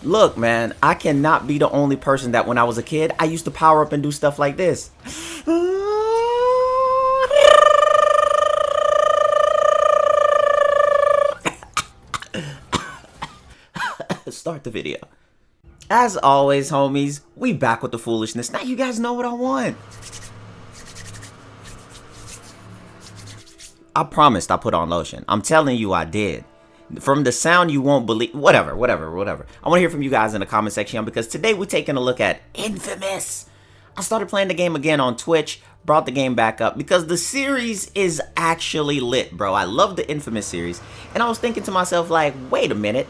Look, man, I cannot be the only person that when I was a kid, I used to power up and do stuff like this. Start the video. As always, homies, we back with the foolishness. Now you guys know what I want. I promised I put on lotion. I'm telling you I did. From the sound you won't believe. Whatever. I want to hear from you guys in the comment section because today we're taking a look at Infamous. I started playing the game again on Twitch, brought the game back up because the series is actually lit, bro. I love the Infamous series. And I was thinking to myself like, wait a minute.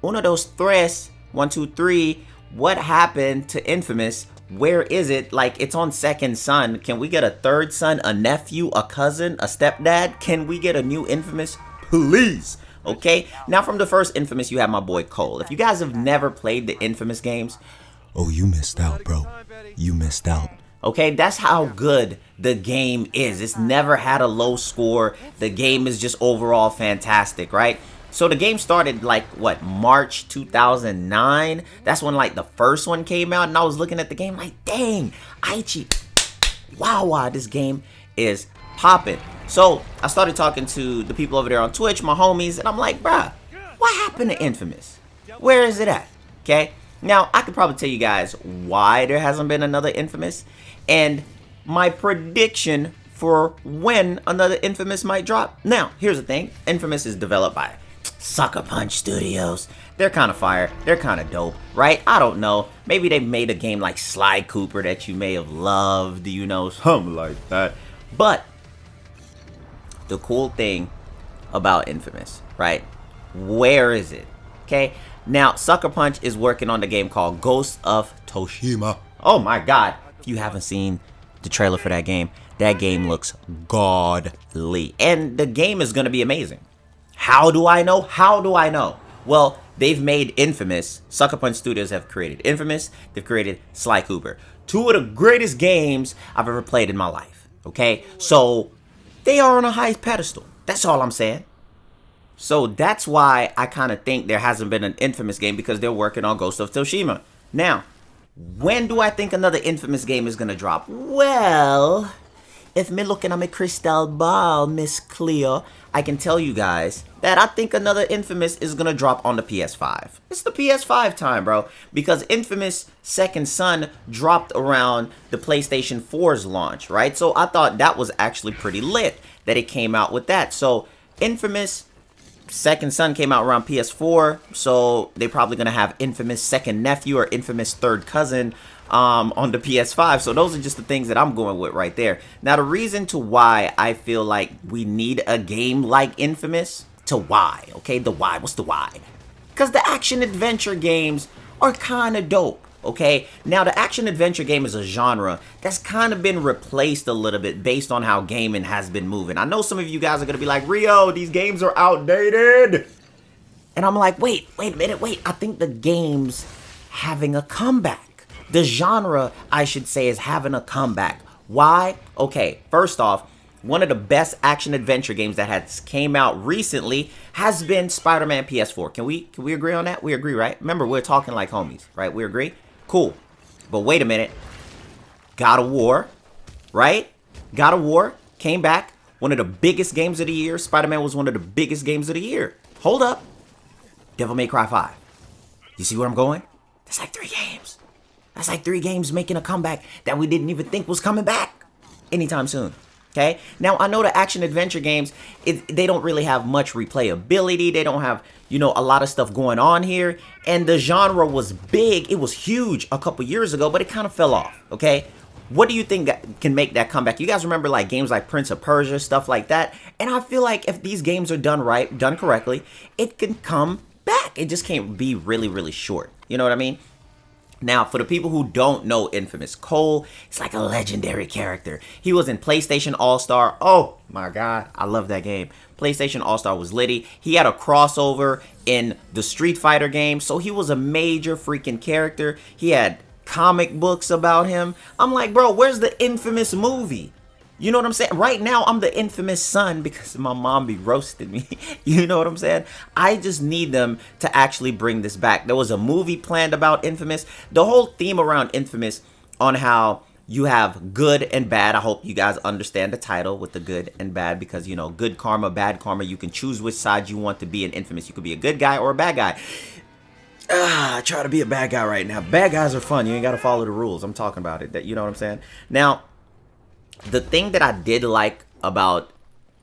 Uno, dos, tres, 1, 2, 3. What happened to Infamous? Where is it? Like, it's on Second Son. Can we get a third son, a nephew, a cousin, a stepdad? Can we get a new Infamous? Please. Okay, now from the first Infamous, you have my boy Cole. If you guys have never played the Infamous games, oh, you missed out, bro. You missed out. Okay, that's how good the game is. It's never had a low score. The game is just overall fantastic, right? So the game started like, what, March 2009? That's when like the first one came out, and I was looking at the game like, dang, Aichi, wow, this game is popping. So I started talking to the people over there on Twitch, my homies, and I'm like, bruh, what happened to Infamous? Where is it at? Okay, now I could probably tell you guys why there hasn't been another Infamous, and my prediction for when another Infamous might drop. Now, here's the thing. Infamous is developed by Sucker Punch Studios. They're kind of fire. They're kind of dope, right? I don't know. Maybe they made a game like Sly Cooper that you may have loved, you know, something like that. But the cool thing about Infamous, right? Where is it? Okay, now Sucker Punch is working on the game called Ghost of Tsushima. Oh my god, if you haven't seen the trailer for that game looks godly, and the game is gonna be amazing. How do I know? Well, they've made Infamous. Sucker Punch Studios have created Infamous. They've created Sly Cooper, two of the greatest games I've ever played in my life. Okay, so they are on a high pedestal. That's all I'm saying. So that's why I kind of think there hasn't been an Infamous game, because they're working on Ghost of Tsushima. Now, when do I think another Infamous game is going to drop? Well, if me looking at my crystal ball, Miss Cleo, I can tell you guys that I think another Infamous is going to drop on the PS5. It's the PS5 time, bro. Because Infamous Second Son dropped around the PlayStation 4's launch, right? So I thought that was actually pretty lit that it came out with that. So Infamous Second Son came out around PS4. So they're probably going to have Infamous Second Nephew or Infamous Third Cousin on the PS5. So those are just the things that I'm going with right there. Now, the reason to why I feel like we need a game like Infamous, to why, okay? The why, what's the why? Because the action-adventure games are kind of dope, okay? Now, the action-adventure game is a genre that's kind of been replaced a little bit based on how gaming has been moving. I know some of you guys are going to be like, Rio, these games are outdated. And I'm like, wait a minute, I think the game's having a comeback. The genre, I should say, is having a comeback. Why? Okay, first off, one of the best action-adventure games that has came out recently has been Spider-Man PS4. Can we agree on that? We agree, right? Remember, we're talking like homies, right? We agree? Cool. But wait a minute. God of War, right? God of War came back. One of the biggest games of the year. Spider-Man was one of the biggest games of the year. Hold up. Devil May Cry 5. You see where I'm going? That's like 3 games. That's like 3 games making a comeback that we didn't even think was coming back anytime soon. Okay? Now, I know the action-adventure games, they don't really have much replayability. They don't have, you know, a lot of stuff going on here. And the genre was big. It was huge a couple years ago, but it kind of fell off. Okay? What do you think that can make that comeback? You guys remember like games like Prince of Persia, stuff like that? And I feel like if these games are done right, done correctly, it can come back. It just can't be really, really short. You know what I mean? Now, for the people who don't know Infamous, Cole is like a legendary character. He was in PlayStation All-Star. Oh, my God. I love that game. PlayStation All-Star was litty. He had a crossover in the Street Fighter game, so he was a major freaking character. He had comic books about him. I'm like, bro, where's the Infamous movie? You know what I'm saying? Right now, I'm the infamous son because my mom be roasting me. You know what I'm saying? I just need them to actually bring this back. There was a movie planned about Infamous. The whole theme around Infamous on how you have good and bad. I hope you guys understand the title with the good and bad because, you know, good karma, bad karma. You can choose which side you want to be in Infamous. You could be a good guy or a bad guy. I try to be a bad guy right now. Bad guys are fun. You ain't got to follow the rules. I'm talking about it. You know what I'm saying? Now, the thing that I did like about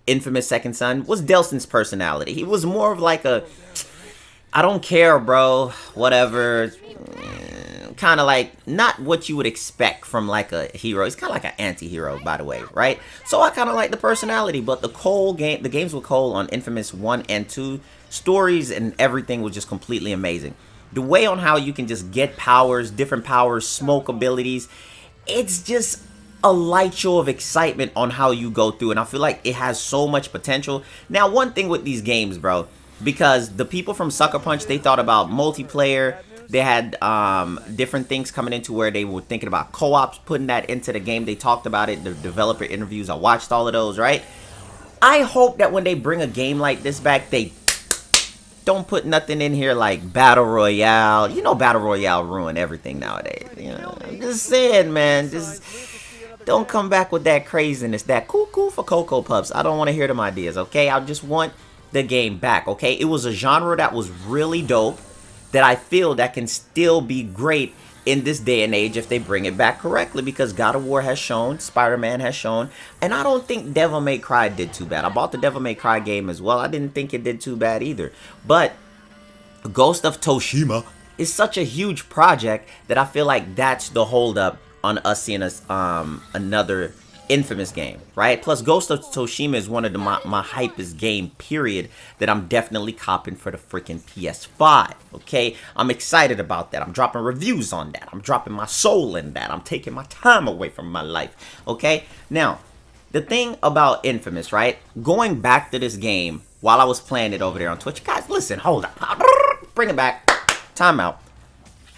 Infamous Second Son was Delson's personality. He was more of like a, I don't care, bro, whatever, kind of like not what you would expect from like a hero. He's kind of like an anti-hero, by the way, right? So I kind of like the personality, but the games with Cole on Infamous 1 and 2, stories and everything was just completely amazing. The way on how you can just get powers, different powers, smoke abilities, it's just a light show of excitement on how you go through, and I feel like it has so much potential. Now, one thing with these games, bro, because the people from Sucker Punch, they thought about multiplayer. They had different things coming into where they were thinking about co-ops, putting that into the game. They talked about it, the developer interviews. I watched all of those, right? I hope that when they bring a game like this back, they don't put nothing in here like Battle Royale. You know Battle Royale ruin everything nowadays. You know, I'm just saying, man, just don't come back with that craziness, that cuckoo for Cocoa Puffs. I don't want to hear them ideas, okay? I just want the game back, okay? It was a genre that was really dope that I feel that can still be great in this day and age if they bring it back correctly, because God of War has shown, Spider-Man has shown, and I don't think Devil May Cry did too bad. I bought the Devil May Cry game as well. I didn't think it did too bad either. But Ghost of Tsushima is such a huge project that I feel like that's the holdup on us seeing another Infamous game, right? Plus, Ghost of Tsushima is one of my hypest game, period, that I'm definitely copping for the freaking PS5, okay? I'm excited about that. I'm dropping reviews on that. I'm dropping my soul in that. I'm taking my time away from my life, okay? Now, the thing about Infamous, right? Going back to this game while I was playing it over there on Twitch. Guys, listen, hold up. Bring it back. Time out.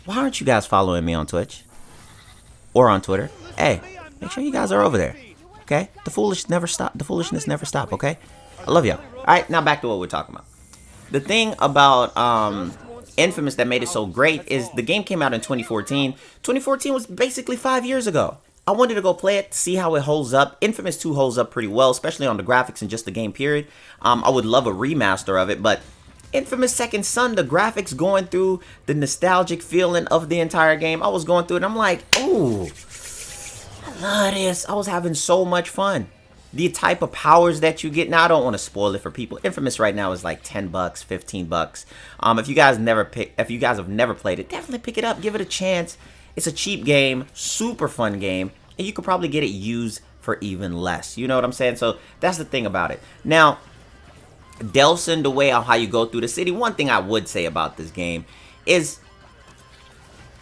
Why aren't you guys following me on Twitch? Or on Twitter? Hey, make sure you guys are over there, okay? The foolishness never stop, okay? I love y'all. All right, now back to what we're talking about. The thing about Infamous that made it so great is the game came out in 2014. 2014 was basically 5 years ago. I wanted to go play it, see how it holds up. Infamous 2 holds up pretty well, especially on the graphics and just the game period. I would love a remaster of it, but Infamous Second Son, the graphics going through, the nostalgic feeling of the entire game, I was going through it and I'm like, oh, I love this. I was having so much fun. The type of powers that you get, now I don't want to spoil it for people. Infamous right now is like $10, $15. If you guys have never played it, definitely pick it up, give it a chance. It's a cheap game, super fun game, and you could probably get it used for even less. You know what I'm saying? So that's the thing about it. Now, Delson, the way on how you go through the city, one thing I would say about this game is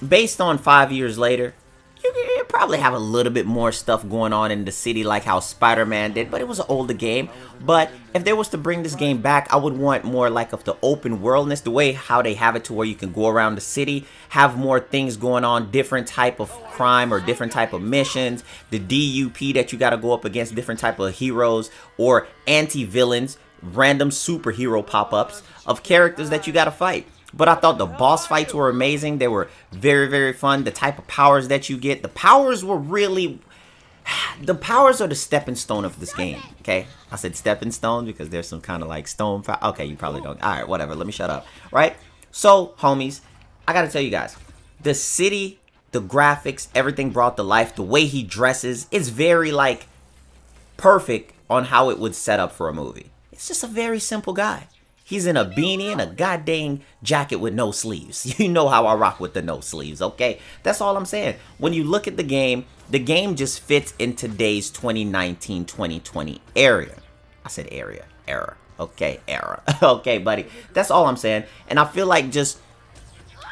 based on 5 years later, you probably have a little bit more stuff going on in the city like how Spider-Man did, but it was an older game. But if they was to bring this game back, I would want more like of the open worldness, the way how they have it to where you can go around the city, have more things going on, different type of crime or different type of missions, the DUP that you got to go up against different type of heroes or anti-villains, random superhero pop-ups of characters that you got to fight. But I thought the boss fights were amazing. They were very, very fun. The type of powers that you get. The powers were really... The powers are the stepping stone of this game, okay? I said stepping stone because there's some kind of like stone... Okay, you probably don't. All right, whatever. Let me shut up, right? So, homies, I got to tell you guys. The city, the graphics, everything brought to life. The way he dresses is very, like, perfect on how it would set up for a movie. It's just a very simple guy. He's in a beanie and a goddamn jacket with no sleeves. You know how I rock with the no sleeves, okay? That's all I'm saying. When you look at the game just fits in today's 2019, 2020 era. I said era. Okay, era. Okay, buddy. That's all I'm saying. And I feel like just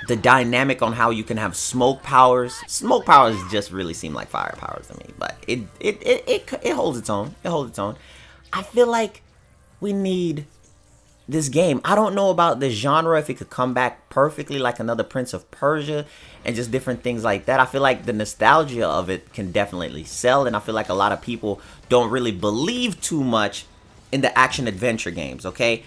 the dynamic on how you can have smoke powers. Smoke powers just really seem like fire powers to me. But it holds its own. It holds its own. I feel like we need this game. I don't know about the genre, if it could come back perfectly like another Prince of Persia and just different things like that. I feel like the nostalgia of it can definitely sell, and I feel like a lot of people don't really believe too much in the action adventure games, okay?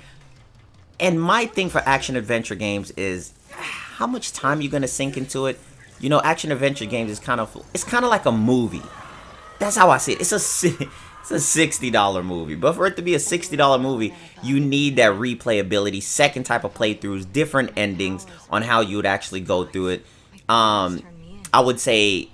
And my thing for action adventure games is how much time you're gonna sink into it. You know, action adventure games is kind of like a movie. That's how I see it. It's a $60 movie, but for it to be a $60 movie, you need that replayability, second type of playthroughs, different endings on how you would actually go through it. I would say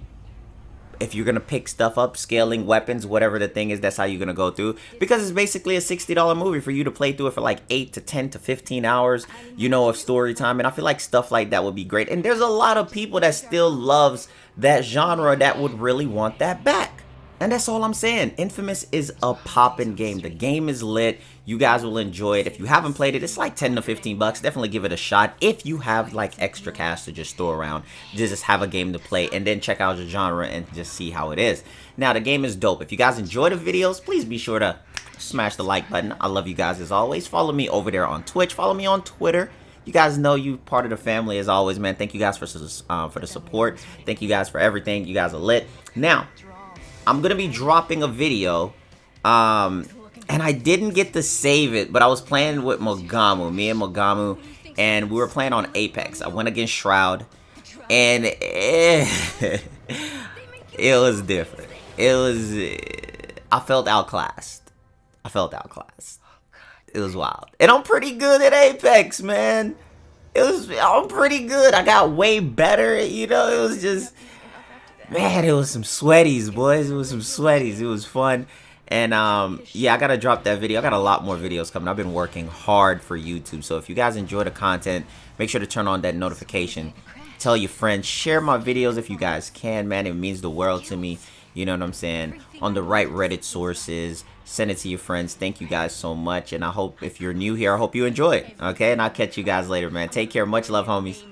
if you're gonna pick stuff up, scaling weapons, whatever the thing is, that's how you're gonna go through, because it's basically a $60 movie for you to play through it for like 8 to 10 to 15 hours, you know, of story time. And I feel like stuff like that would be great, and there's a lot of people that still loves that genre that would really want that back. And that's all I'm saying. Infamous is a poppin' game. The game is lit. You guys will enjoy it. If you haven't played it, it's like 10 to 15 bucks. Definitely give it a shot. If you have like extra cash to just throw around, just have a game to play, and then check out the genre and just see how it is. Now, the game is dope. If you guys enjoy the videos, please be sure to smash the like button. I love you guys as always. Follow me over there on Twitch. Follow me on Twitter. You guys know you part of the family as always, man. Thank you guys for the support. Thank you guys for everything. You guys are lit. Now, I'm gonna be dropping a video, and I didn't get to save it, but I was playing with Mogamu, me and Mogamu, and we were playing on Apex. I went against Shroud, and it was different. I felt outclassed. It was wild, and I'm pretty good at Apex, man. I'm pretty good. I got way better, you know. It was just, man, it was some sweaties, boys. It was some sweaties. It was fun. And yeah, I gotta drop that video. I got a lot more videos coming. I've been working hard for YouTube. So if you guys enjoy the content, make sure to turn on that notification. Tell your friends. Share my videos if you guys can, man. It means the world to me. You know what I'm saying? On the right Reddit sources. Send it to your friends. Thank you guys so much. And I hope, if you're new here, I hope you enjoy it. Okay? And I'll catch you guys later, man. Take care. Much love, homies.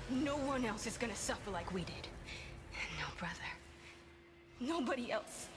No one else is gonna suffer like we did. No, brother. Nobody else.